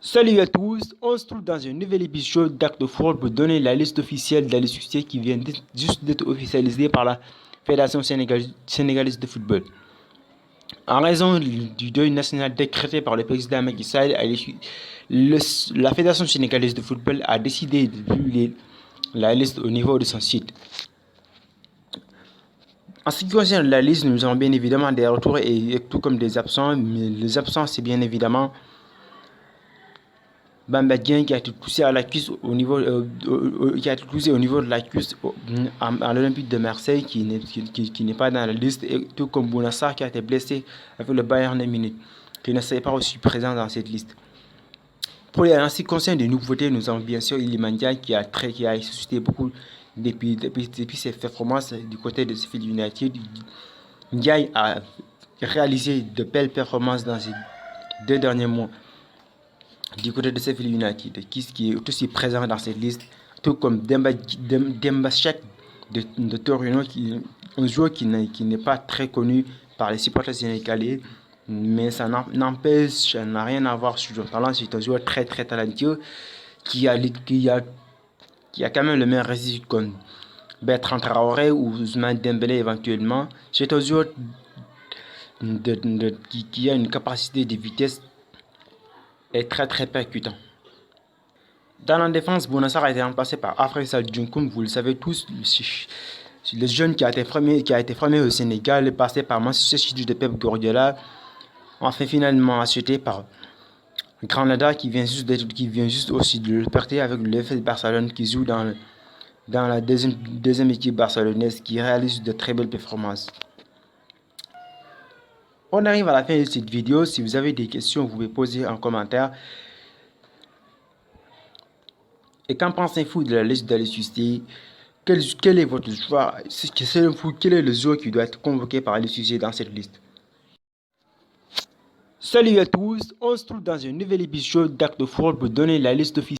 Salut à tous, on se trouve dans un nouvel épisode d'Acte Football pour donner la liste officielle des succès qui vient juste d'être officialisée par la Fédération sénégalaise de football. En raison du deuil national décrété par le président Macky Sall, la Fédération sénégalaise de football a décidé de publier la liste au niveau de son site. En ce qui concerne la liste, nous avons bien évidemment des retours et tout comme des absents, mais les absents c'est bien évidemment Bamba Dieng qui a été poussé à la cuisse au niveau, de la cuisse à l'Olympique de Marseille qui n'est pas dans la liste, et tout comme Bounassar qui a été blessé avec le Bayern Munich qui ne serait pas aussi présent dans cette liste. En ce qui concerne des nouveautés, nous avons bien sûr Iliman Ndiaye qui a suscité beaucoup depuis ses performances du côté de Sheffield United. Ndiaye a réalisé de belles performances dans ces 2 derniers mois du côté de Sheffield United, qui est aussi présent dans cette liste, tout comme Demba Check de Torino, un joueur qui n'est pas très connu par les supporters sénégalais, mais ça n'empêche, ça n'a rien à voir sur son talent. C'est un joueur très très talentueux qui a quand même le même résultat comme Bertrand Traoré ou Ousmane Dembélé éventuellement. C'est un joueur qui a une capacité de vitesse est très très percutant. Dans la défense, Bounassar a été remplacé par Afresa Djunkoum, vous le savez tous, le jeune qui a été formé au Sénégal, passé par Manchester City de Pep Guardiola, enfin finalement acheté par Granada qui vient juste aussi de le perdre avec le FC Barcelone qui joue dans la deuxième équipe barcelonaise qui réalise de très belles performances. On arrive à la fin de cette vidéo. Si vous avez des questions, vous pouvez poser en commentaire. Et qu'en pensez-vous de la liste de l'UCC? Quel est votre choix? Selon vous, quel est le joueur qui doit être convoqué par l'UCC dans cette liste? Salut à tous, on se trouve dans un nouvel épisode d'Acte Football pour donner la liste officielle.